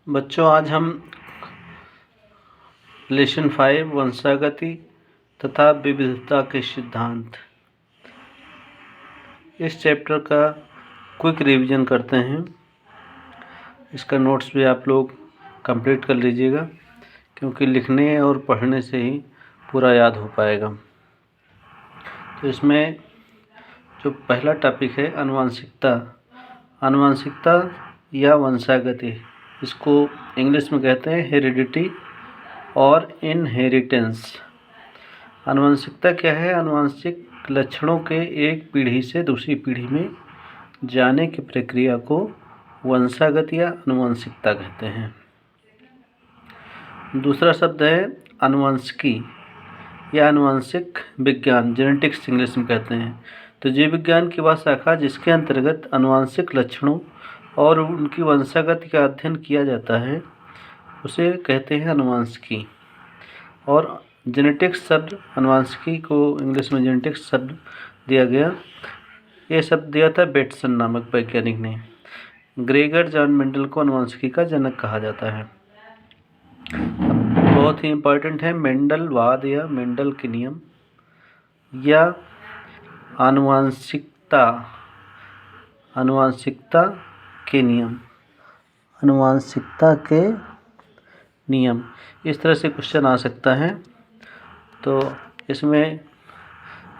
बच्चों, आज हम लेसन 5 वंशागति तथा विविधता के सिद्धांत इस चैप्टर का क्विक रिवीजन करते हैं। इसका नोट्स भी आप लोग कंप्लीट कर लीजिएगा, क्योंकि लिखने और पढ़ने से ही पूरा याद हो पाएगा। तो इसमें जो पहला टॉपिक है आनुवंशिकता या वंशागति, इसको इंग्लिश में कहते हैं हेरिडिटी और इनहेरिटेंस। आनुवंशिकता क्या है? आनुवंशिक लक्षणों के एक पीढ़ी से दूसरी पीढ़ी में जाने की प्रक्रिया को वंशागत या आनुवंशिकता कहते हैं। दूसरा शब्द है आनुवंशिकी या आनुवंशिक विज्ञान, जेनेटिक्स इंग्लिश में कहते हैं। तो जीव विज्ञान की वह शाखा जिसके अंतर्गत आनुवंशिक लक्षणों और उनकी वंशागति का अध्ययन किया जाता है, उसे कहते हैं आनुवंशिकी। और जेनेटिक्स शब्द, आनुवंशिकी को इंग्लिश में जेनेटिक्स शब्द दिया गया। ये शब्द दिया था बेटसन नामक वैज्ञानिक ने। ग्रेगर जॉन मेंडल को आनुवंशिकी का जनक कहा जाता है। बहुत ही इम्पोर्टेंट है मेंडलवाद या मेंडल के नियम या आनुवंशिकता के नियम, इस तरह से क्वेश्चन आ सकता है। तो इसमें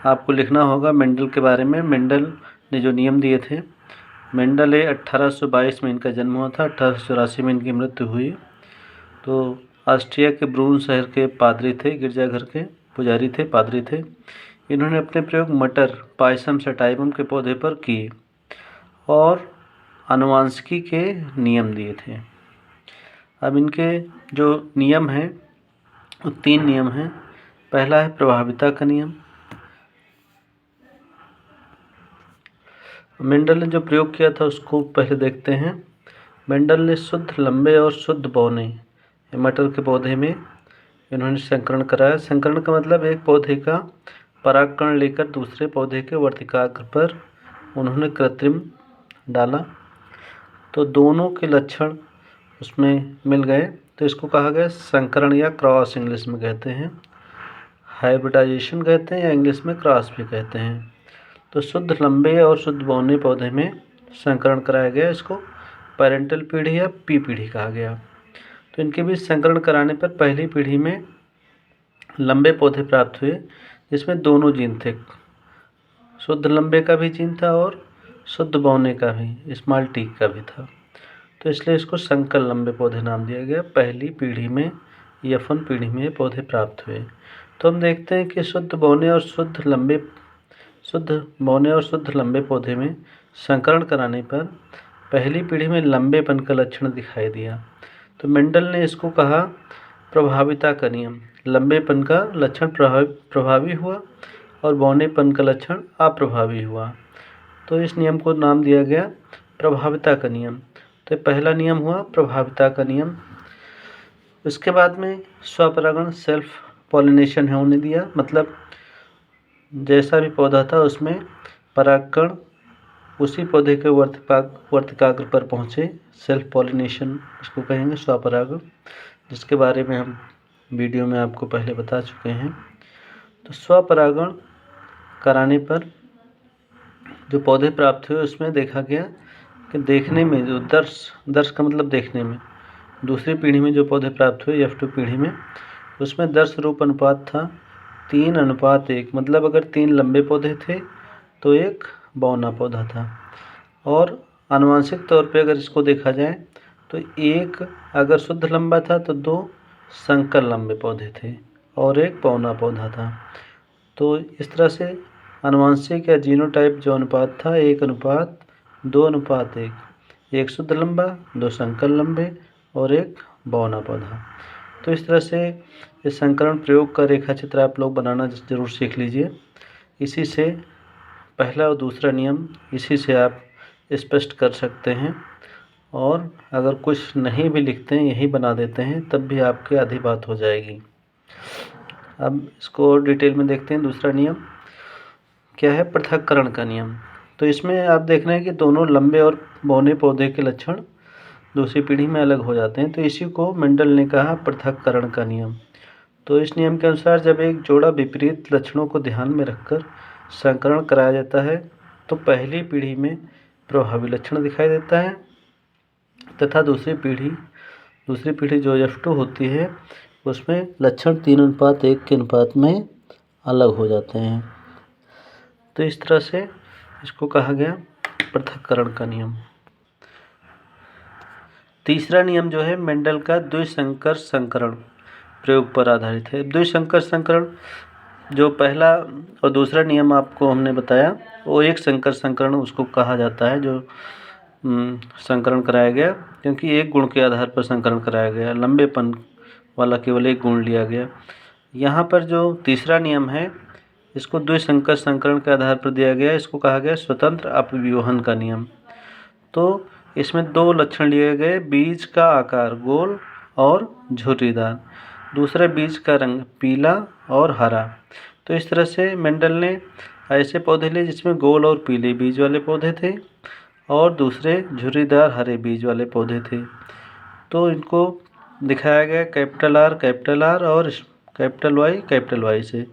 आपको लिखना होगा मेंडल के बारे में। मेंडल ने जो नियम दिए थे, मेंडल 1822 में इनका जन्म हुआ था, 1884 में इनकी मृत्यु हुई। तो ऑस्ट्रिया के ब्रून शहर के पादरी थे, गिरजाघर के पुजारी थे, पादरी थे। इन्होंने अपने प्रयोग मटर, पायसम सटाइवम के पौधे पर किए और आनुवंशिकी के नियम दिए थे। अब इनके जो नियम हैं वो 3 नियम हैं। पहला है प्रभाविता का नियम। मेंडल ने जो प्रयोग किया था उसको पहले देखते हैं। मेंडल ने शुद्ध लंबे और शुद्ध बौने मटर के पौधे में इन्होंने संकरण कराया। संकरण का मतलब एक पौधे का परागकण लेकर दूसरे पौधे के वर्तिकाग्र पर उन्होंने कृत्रिम डाला, तो दोनों के लक्षण उसमें मिल गए। तो इसको कहा गया संकरण या क्रॉस, इंग्लिश में कहते हैं। हाइब्रिडाइजेशन कहते हैं या इंग्लिश में क्रॉस भी कहते हैं। तो शुद्ध लंबे और शुद्ध बौने पौधे में संकरण कराया गया। इसको पेरेंटल पीढ़ी या पी पीढ़ी कहा गया। तो इनके बीच संकरण कराने पर पहली पीढ़ी में लंबे पौधे प्राप्त हुए, जिसमें दोनों जीन थे। शुद्ध लंबे का भी जीन था और शुद्ध बौने का भी, स्मॉल टी का भी था। तो इसलिए इसको संकर लंबे पौधे नाम दिया गया। पहली पीढ़ी में F1 पीढ़ी में पौधे प्राप्त हुए। तो हम देखते हैं कि शुद्ध बौने और शुद्ध लंबे पौधे में संकरण कराने पर पहली पीढ़ी में लंबेपन का लक्षण दिखाई दिया। तो मेंडल ने इसको कहा प्रभाविता का नियम। लंबेपन का लक्षण प्रभावी हुआ और बौनेपन का लक्षण अप्रभावी हुआ। तो इस नियम को नाम दिया गया प्रभाविता का नियम। तो पहला नियम हुआ प्रभाविता का नियम। उसके बाद में स्वपरागण, सेल्फ पॉलिनेशन होने दिया। मतलब जैसा भी पौधा था उसमें परागकण उसी पौधे के वर्तिकाग्र पर पहुँचे, सेल्फ पॉलिनेशन इसको कहेंगे, स्वपरागण, जिसके बारे में हम वीडियो में आपको पहले बता चुके हैं। तो स्वपरागण कराने पर जो पौधे प्राप्त हुए उसमें देखा गया कि देखने में जो दर्श का मतलब देखने में, दूसरी पीढ़ी में जो पौधे प्राप्त हुए F2 पीढ़ी में, उसमें दर्श रूप अनुपात था 3:1। मतलब अगर 3 लंबे पौधे थे तो 1 बौना पौधा था। और आनुवंशिक तौर पे अगर इसको देखा जाए तो 1 अगर शुद्ध लंबा था तो 2 संकर लंबे पौधे थे और 1 बौना पौधा था। तो इस तरह से आनुवंशिक या जीनोटाइप जो अनुपात था 1:2:1, 1 शुद्ध लंबा, 2 संकर लंबे और 1 बौना पौधा। तो इस तरह से इस संकरण प्रयोग का रेखा चित्र आप लोग बनाना ज़रूर सीख लीजिए। इसी से पहला और दूसरा नियम इसी से आप स्पष्ट कर सकते हैं। और अगर कुछ नहीं भी लिखते हैं, यही बना देते हैं, तब भी आपकी आधी बात हो जाएगी। अब इसको और डिटेल में देखते हैं। दूसरा नियम क्या है? पृथक्करण का नियम। तो इसमें आप देख रहे हैं कि दोनों लंबे और बौने पौधे के लक्षण दूसरी पीढ़ी में अलग हो जाते हैं। तो इसी को मेंडल ने कहा पृथक्करण का नियम। तो इस नियम के अनुसार जब एक जोड़ा विपरीत लक्षणों को ध्यान में रखकर संकरण कराया जाता है तो पहली पीढ़ी में प्रभावी लक्षण दिखाई देता है तथा दूसरी पीढ़ी जो F2 होती है उसमें लक्षण 3:1 के अनुपात में अलग हो जाते हैं। तो इस तरह से इसको कहा गया पृथक्करण का नियम। तीसरा नियम जो है मेंडल का द्विसंकर संकरण प्रयोग पर आधारित है। द्विसंकर संकरण जो पहला और दूसरा नियम आपको हमने बताया वो एक संकर संकरण उसको कहा जाता है, जो संकरण कराया गया क्योंकि एक गुण के आधार पर संकरण कराया गया, लंबेपन वाला केवल एक गुण लिया गया। यहाँ पर जो तीसरा नियम है इसको द्विसंकर संकरण के आधार पर दिया गया, इसको कहा गया स्वतंत्र अपव्यूहन का नियम। तो इसमें दो लक्षण लिए गए, बीज का आकार गोल और झुर्रीदार, दूसरे बीज का रंग पीला और हरा। तो इस तरह से मेंडल ने ऐसे पौधे लिए जिसमें गोल और पीले बीज वाले पौधे थे और दूसरे झुर्रीदार हरे बीज वाले पौधे थे। तो इनको दिखाया गया कैपिटल R और कैपिटल Y से।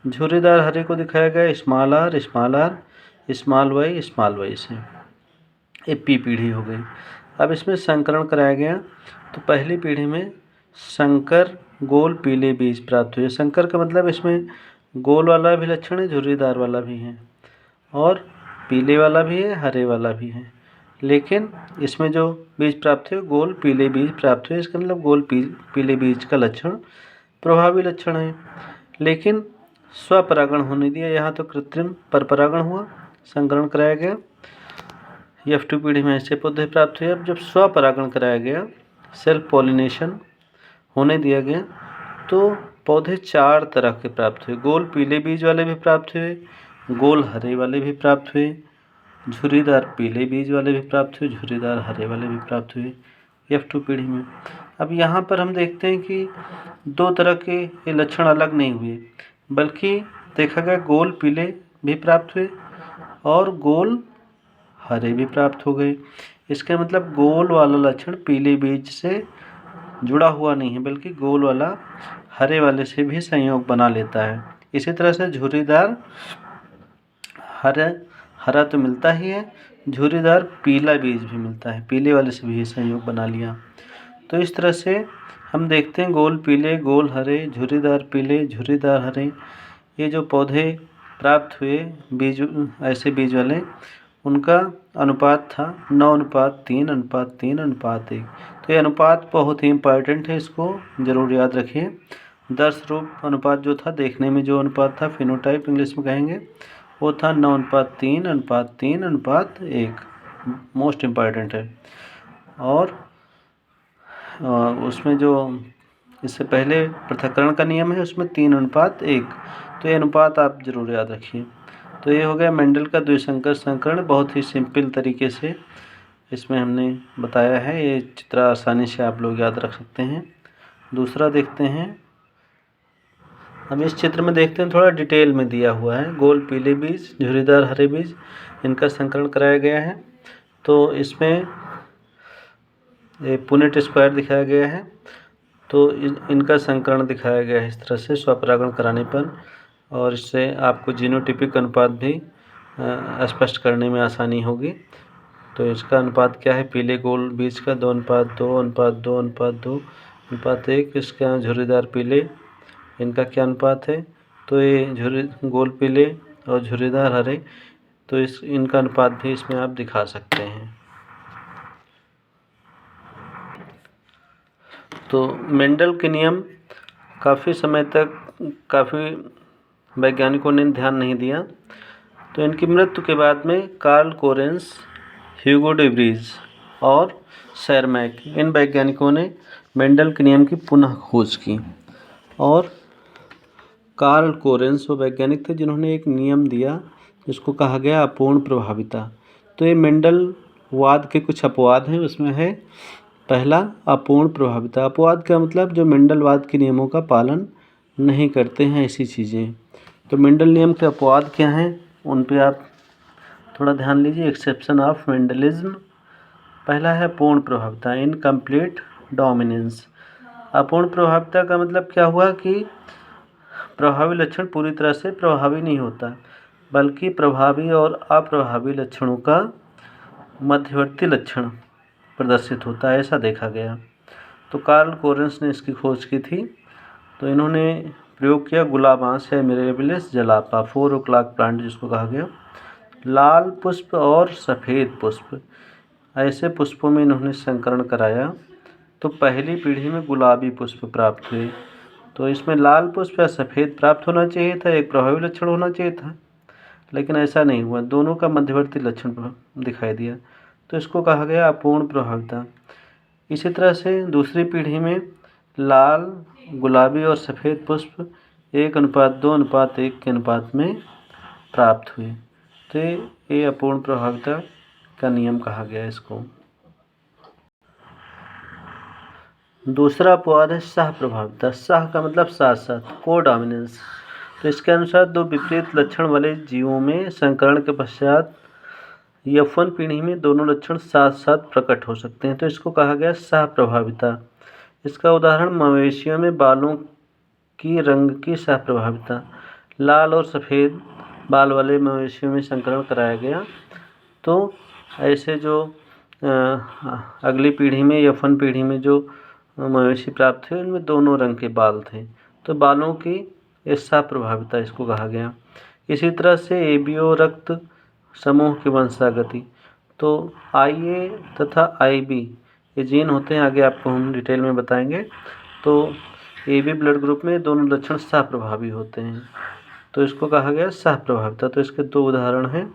झुर्रीदार हरे को दिखाया गया स्मॉल r, स्मॉल y से। ये पी पीढ़ी हो गई। अब इसमें संकरण कराया गया तो पहली पीढ़ी में संकर गोल पीले बीज प्राप्त हुए। संकर का मतलब इसमें गोल वाला भी लक्षण है, झुर्रीदार वाला भी है और पीले वाला भी है, हरे वाला भी है। लेकिन इसमें जो बीज प्राप्त हुए गोल पीले बीज प्राप्त हुए, इसका मतलब गोल पीले बीज का लक्षण प्रभावी लक्षण है। लेकिन स्वपरागण होने दिया, यहाँ तो कृत्रिम परपरागण हुआ, संकरण कराया गया। F2 पीढ़ी में ऐसे पौधे प्राप्त हुए। अब जब स्वपरागण कराया गया, सेल्फ पॉलिनेशन होने दिया गया, तो पौधे 4 तरह के प्राप्त हुए। गोल पीले बीज वाले भी प्राप्त हुए, गोल हरे वाले भी प्राप्त हुए, झुर्रीदार पीले बीज वाले भी प्राप्त हुए, झुर्रीदार हरे वाले भी प्राप्त हुए F2 पीढ़ी में। अब यहाँ पर हम देखते हैं कि 2 तरह के ये लक्षण अलग नहीं हुए, बल्कि देखा गया गोल पीले भी प्राप्त हुए और गोल हरे भी प्राप्त हो गए। इसका मतलब गोल वाला लक्षण पीले बीज से जुड़ा हुआ नहीं है, बल्कि गोल वाला हरे वाले से भी संयोग बना लेता है। इसी तरह से झुर्रीदार हरा तो मिलता ही है, झुर्रीदार पीला बीज भी मिलता है, पीले वाले से भी संयोग बना लिया। तो इस तरह से हम देखते हैं गोल पीले, गोल हरे, झुर्रीदार पीले, झुर्रीदार हरे, ये जो पौधे प्राप्त हुए बीज ऐसे बीज वाले, उनका अनुपात था 9:3:1। तो ये अनुपात बहुत ही इम्पॉर्टेंट है, इसको ज़रूर याद रखिए। दर्श रूप अनुपात जो था, देखने में जो अनुपात था, फिनोटाइप इंग्लिश में कहेंगे, वो था 9:3:1, मोस्ट इम्पॉर्टेंट है। और उसमें जो इससे पहले पृथक्करण का नियम है उसमें 3:1, तो ये अनुपात आप ज़रूर याद रखिए। तो ये हो गया मेंडल का द्विसंकर संकरण, बहुत ही सिंपल तरीके से इसमें हमने बताया है। ये चित्र आसानी से आप लोग याद रख सकते हैं। दूसरा देखते हैं, हम इस चित्र में देखते हैं, थोड़ा डिटेल में दिया हुआ है। गोल पीले बीज, झुर्रीदार हरे बीज, इनका संकरण कराया गया है। तो इसमें पुनेट स्क्वायर दिखाया गया है, तो इनका संकरण दिखाया गया है इस तरह से स्वपरागण कराने पर, और इससे आपको जीनोटिपिक अनुपात भी स्पष्ट करने में आसानी होगी। तो इसका अनुपात क्या है, पीले गोल बीज का 2:2:2:2:1। इसका झुर्रीदार पीले, इनका क्या अनुपात है, तो ये गोल पीले और झुर्रीदार हरे, तो इनका अनुपात भी इसमें आप दिखा सकते हैं। तो मेंडल के नियम काफ़ी समय तक काफ़ी वैज्ञानिकों ने ध्यान नहीं दिया। तो इनकी मृत्यु के बाद में Carl Correns, Hugo de Vries और शेरमैक, इन वैज्ञानिकों ने मेंडल के नियम की पुनः खोज की। और कार्ल कोरेंस वो वैज्ञानिक थे जिन्होंने एक नियम दिया जिसको कहा गया अपूर्ण प्रभाविता। तो ये मेंडल वाद के कुछ अपवाद हैं, उसमें है पहला अपूर्ण प्रभाविता। अपवाद का मतलब जो मेंडलवाद के नियमों का पालन नहीं करते हैं ऐसी चीज़ें। तो मेंडल नियम के अपवाद क्या हैं, उन पे आप थोड़ा ध्यान लीजिए। एक्सेप्शन ऑफ मेंडलिज्म, पहला है पूर्ण प्रभाविता, इनकम्प्लीट डोमिनेंस। अपूर्ण प्रभाविता का मतलब क्या हुआ कि प्रभावी लक्षण पूरी तरह से प्रभावी नहीं होता, बल्कि प्रभावी और अप्रभावी लक्षणों का मध्यवर्ती लक्षण प्रदर्शित होता है, ऐसा देखा गया। तो कार्ल कोरेंस ने इसकी खोज की थी। तो इन्होंने प्रयोग किया गुलाबांस या मिरेबिलिस जलापा, 4 o'clock प्लांट जिसको कहा गया। लाल पुष्प और सफ़ेद पुष्प, ऐसे पुष्पों में इन्होंने संकरण कराया। तो पहली पीढ़ी में गुलाबी पुष्प प्राप्त हुए। तो इसमें लाल पुष्प या सफ़ेद प्राप्त होना चाहिए था, एक प्रभावी लक्षण होना चाहिए था, लेकिन ऐसा नहीं हुआ, दोनों का मध्यवर्ती लक्षण दिखाई दिया। तो इसको कहा गया अपूर्ण प्रभाविता। इसी तरह से दूसरी पीढ़ी में लाल, गुलाबी और सफ़ेद पुष्प 1:2:1 के अनुपात में प्राप्त हुए। तो ये अपूर्ण प्रभाविता का नियम कहा गया इसको। दूसरा अपवाद है सह प्रभाविता। सह का मतलब साथ साथ, कोडोमिनेंस। तो इसके अनुसार दो विपरीत लक्षण वाले जीवों में संकरण के पश्चात F1 पीढ़ी में दोनों लक्षण साथ साथ प्रकट हो सकते हैं। तो इसको कहा गया सह प्रभाविता। इसका उदाहरण मवेशियों में बालों की रंग की सह प्रभाविता। लाल और सफ़ेद बाल वाले मवेशियों में संकरण कराया गया। तो ऐसे जो अगली पीढ़ी में F1 पीढ़ी में जो मवेशी प्राप्त हुए उनमें दोनों रंग के बाल थे। तो बालों की सह प्रभाविता इसको कहा गया। इसी तरह से ABO रक्त समूह की वंशागति। तो IA तथा IB ये जीन होते हैं, आगे आपको हम डिटेल में बताएंगे। तो AB ब्लड ग्रुप में दोनों लक्षण सह प्रभावी होते हैं, तो इसको कहा गया सह प्रभाविता। तो इसके दो उदाहरण हैं।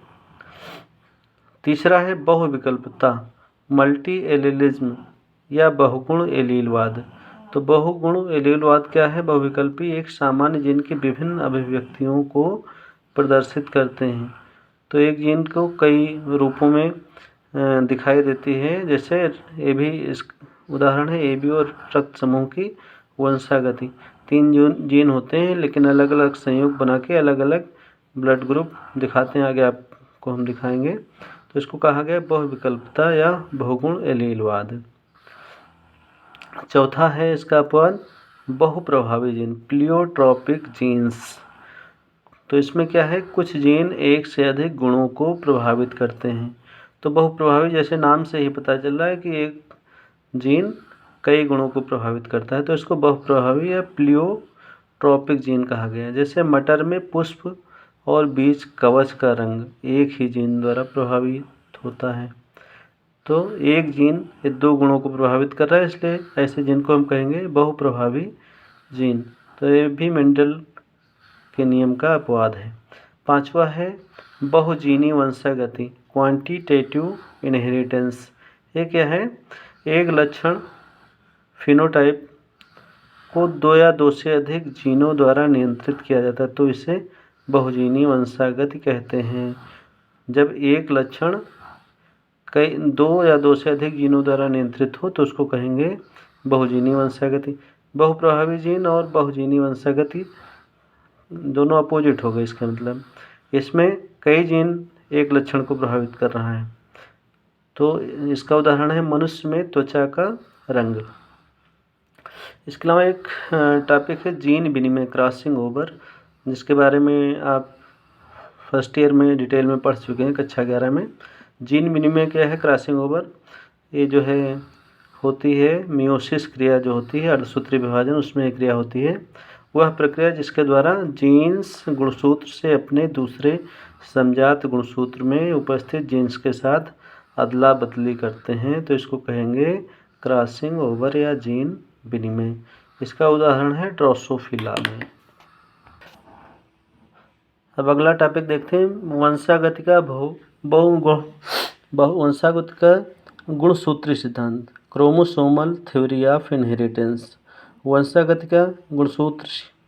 तीसरा है बहुविकल्पता, मल्टी एलिलिज्म या बहुगुण एलीलवाद। तो बहुगुण एलीलवाद क्या है? बहुविकल्पी एक सामान्य जीन की विभिन्न अभिव्यक्तियों को प्रदर्शित करते हैं। तो एक जीन को कई रूपों में दिखाई देती है, जैसे ये भी इस उदाहरण है AB और रक्त समूह की वंशागति। 3 जीन होते हैं, लेकिन अलग अलग संयोग बना के अलग अलग ब्लड ग्रुप दिखाते हैं, आगे आपको हम दिखाएंगे। तो इसको कहा गया बहुविकल्पता या बहुगुण एलीलवाद। चौथा है इसका अपवाद बहुप्रभावी जीन, प्लियोट्रॉपिक जीन्स। तो इसमें क्या है, कुछ जीन एक से अधिक गुणों को प्रभावित करते हैं। तो बहुप्रभावी जैसे नाम से ही पता चल रहा है कि एक जीन कई गुणों को प्रभावित करता है, तो इसको बहुप्रभावी या प्लियोट्रॉपिक जीन कहा गया है। जैसे मटर में पुष्प और बीज कवच का रंग एक ही जीन द्वारा प्रभावित होता है। तो एक जीन ये 2 गुणों को प्रभावित कर रहा है, इसलिए ऐसे जीन को हम कहेंगे बहुप्रभावी जीन। तो ये भी मेंडल के नियम का अपवाद है। पांचवा है बहुजीनी वंशागति, क्वांटिटेटिव इनहेरिटेंस। ये क्या है? एक लक्षण फिनोटाइप को 2 या 2 से अधिक जीनों द्वारा नियंत्रित किया जाता है, तो इसे बहुजीनी वंशागति कहते हैं। जब एक लक्षण 2 या 2 से अधिक जीनों द्वारा नियंत्रित हो तो उसको कहेंगे बहुजीनी वंशागति। बहुप्रभावी जीन और बहुजीनी वंशागति दोनों अपोजिट हो गए। इसका मतलब इसमें कई जीन एक लक्षण को प्रभावित कर रहा है। तो इसका उदाहरण है मनुष्य में त्वचा का रंग। इसके अलावा एक टॉपिक है जीन विनिमय, क्रॉसिंग ओवर, जिसके बारे में आप फर्स्ट ईयर में डिटेल में पढ़ चुके हैं, कक्षा 11 में। जीन विनिमय क्या है? क्रॉसिंग ओवर ये जो है होती है मियोसिस क्रिया जो होती है, अर्धसूत्रीय विभाजन, उसमें एक क्रिया होती है। वह प्रक्रिया जिसके द्वारा जीन्स गुणसूत्र से अपने दूसरे समजात गुणसूत्र में उपस्थित जीन्स के साथ अदला बदली करते हैं, तो इसको कहेंगे क्रॉसिंग ओवर या जीन विनिमय। इसका उदाहरण है ड्रोसोफिला में। अब अगला टॉपिक देखते हैं, वंशागति का वंशागति का गुणसूत्री सिद्धांत, क्रोमोसोमल थ्योरी ऑफ इनहेरिटेंस। वंशागति का गुणसूत्र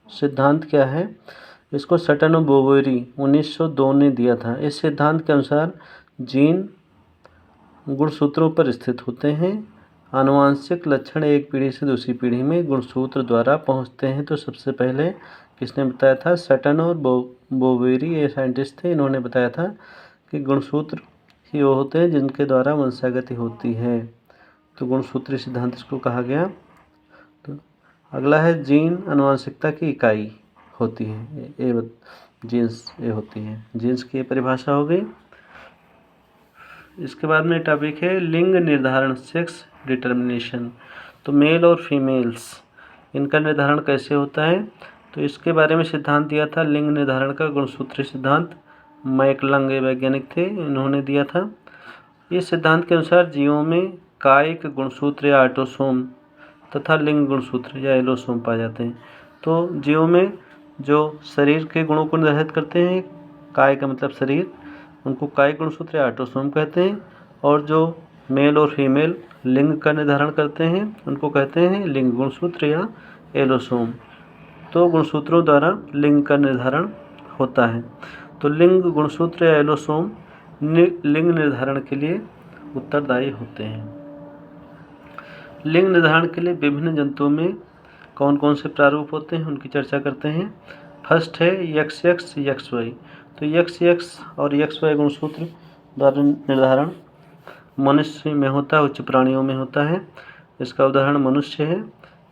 सिद्धांत क्या है? इसको सटन और बोवेरी 1902 ने दिया था। इस सिद्धांत के अनुसार जीन गुणसूत्रों पर स्थित होते हैं। आनुवांशिक लक्षण एक पीढ़ी से दूसरी पीढ़ी में गुणसूत्र द्वारा पहुंचते हैं। तो सबसे पहले किसने बताया था? सटन और बोवेरी, ये साइंटिस्ट थे, इन्होंने बताया था कि गुणसूत्र ही वो होते हैं जिनके द्वारा वंशागति होती है। तो गुणसूत्रीय सिद्धांत इसको कहा गया। तो अगला है जीन आनुवंशिकता की इकाई होती है, ये जीन्स ये होती है, जीन्स की परिभाषा हो गई। इसके बाद में टॉपिक है लिंग निर्धारण, सेक्स डिटर्मिनेशन। तो मेल और फीमेल्स इनका निर्धारण कैसे होता है, तो इसके बारे में सिद्धांत दिया था लिंग निर्धारण का गुणसूत्रीय सिद्धांत, मैकलंग वैज्ञानिक थे, इन्होंने दिया था। इस सिद्धांत के अनुसार जीवों में कायिक गुणसूत्र या ऑटोसोम तथा लिंग गुणसूत्र या एलोसोम पाए जाते हैं। तो जीवों में जो शरीर के गुणों को निर्धारित करते हैं, काय का मतलब शरीर, उनको कायिक गुणसूत्र या ऑटोसोम कहते हैं, और जो मेल और फीमेल लिंग का निर्धारण करते हैं उनको कहते हैं लिंग गुणसूत्र या एलोसोम। तो गुणसूत्रों द्वारा लिंग का निर्धारण होता है। तो लिंग गुणसूत्र या एलोसोम लिंग निर्धारण के लिए उत्तरदायी होते हैं। लिंग निर्धारण के लिए विभिन्न जंतुओं में कौन कौन से प्रारूप होते हैं उनकी चर्चा करते हैं। फर्स्ट है XX XY। तो XX और XY गुणसूत्र द्वारा निर्धारण मनुष्य में होता है, उच्च प्राणियों में होता है। इसका उदाहरण मनुष्य है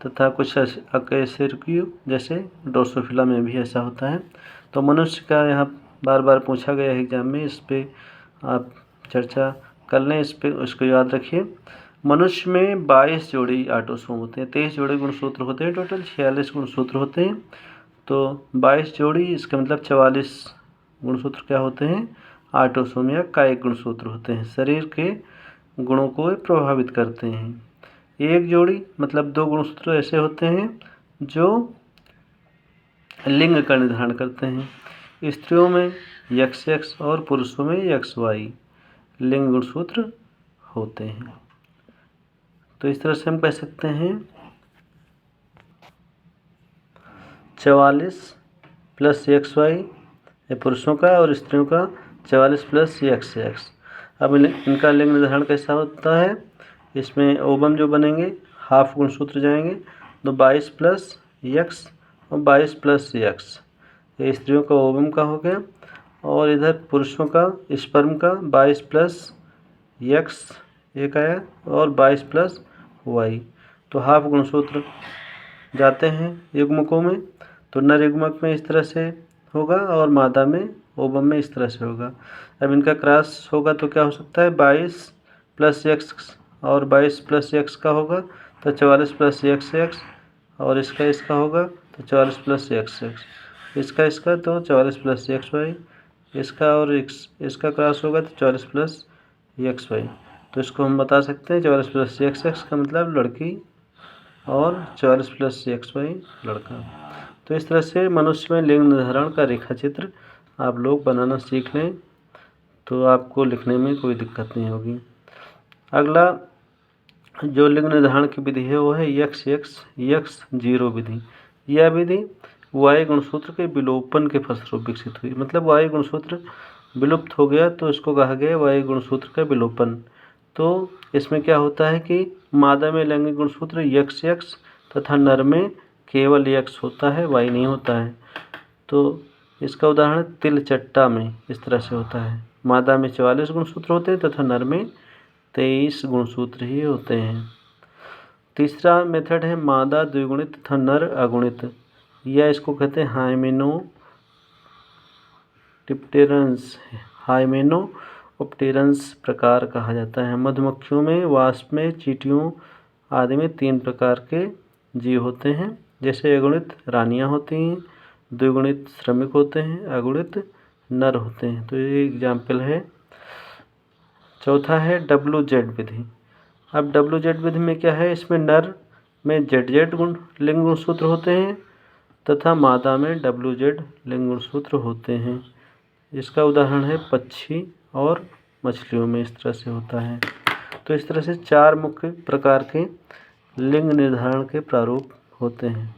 तथा कुछ अकशेरुकियों जैसे ड्रोसोफिला में भी ऐसा होता है। तो मनुष्य का यहाँ बार बार पूछा गया है एग्जाम में, इस पर आप चर्चा कर लें, इस पर उसको याद रखिए। मनुष्य में 22 जोड़ी ऑटोसोम होते हैं, 23 जोड़ी गुणसूत्र होते हैं, टोटल 46 गुणसूत्र होते हैं। तो 22 जोड़ी, इसका मतलब 44 गुणसूत्र क्या होते हैं, ऑटोसोम या कायिक गुणसूत्र होते हैं, शरीर के गुणों को प्रभावित करते हैं। एक जोड़ी मतलब 2 गुणसूत्र ऐसे होते हैं जो लिंग का निर्धारण करते हैं। स्त्रियों में XX और पुरुषों में XY लिंग गुणसूत्र होते हैं। तो इस तरह से हम कह सकते हैं 44 + XY ये पुरुषों का और स्त्रियों का 44 + XX। अब इनका लिंग निर्धारण कैसा होता है, इसमें ओवम जो बनेंगे हाफ गुणसूत्र जाएंगे, तो 22 + X और 22 + X ये स्त्रियों का ओवम का हो गया, और इधर पुरुषों का स्पर्म का 22 + X एक आया और 22 + Y। तो हाफ गुणसूत्र जाते हैं युग्मकों में। तो नर युग्मक में इस तरह से होगा और मादा में ओवम में इस तरह से होगा। अब इनका क्रॉस होगा तो क्या हो सकता है, 22 + X और 22 + X का होगा तो 44 + XX, और इसका होगा तो 44 + XX, इसका तो 44 + XY, इसका और इसका क्रॉस होगा तो 44 + XY। तो इसको हम बता सकते हैं 44 + XX का मतलब लड़की और 44 + XY लड़का। तो इस तरह से मनुष्य में लिंग निर्धारण का रेखा चित्र आप लोग बनाना सीख लें तो आपको लिखने में कोई दिक्कत नहीं होगी। अगला जो लिंग निर्धारण की विधि है वो है XX-X0 विधि। यह विधि Y गुणसूत्र के विलोपन के फलस्वरूप विकसित हुई। मतलब Y गुणसूत्र विलुप्त हो गया तो इसको कहा गया Y गुणसूत्र का विलोपन। तो इसमें क्या होता है कि मादा में लैंगिक गुणसूत्र XX तथा नर में केवल X होता है, Y नहीं होता है। तो इसका उदाहरण तिलचट्टा में इस तरह से होता है, मादा में 44 गुणसूत्र होते हैं तथा नर में 23 गुणसूत्र ही होते हैं। तीसरा मेथड है मादा द्विगुणित तथा नर अगुणित, या इसको कहते हैं हाइमेनोप्टेरन्स प्रकार कहा जाता है। मधुमक्खियों में, वास्प में, चींटियों आदि में 3 प्रकार के जीव होते हैं, जैसे अगुणित रानियां होती हैं, द्विगुणित श्रमिक होते हैं, अगुणित नर होते हैं। तो ये एग्जाम्पल है। चौथा है WZ विधि। अब WZ विधि में क्या है, इसमें नर में ZZ लिंग गुणसूत्र होते हैं तथा मादा में WZ लिंग गुणसूत्र होते हैं। इसका उदाहरण है पक्षी और मछलियों में इस तरह से होता है। तो इस तरह से 4 मुख्य प्रकार के लिंग निर्धारण के प्रारूप होते हैं।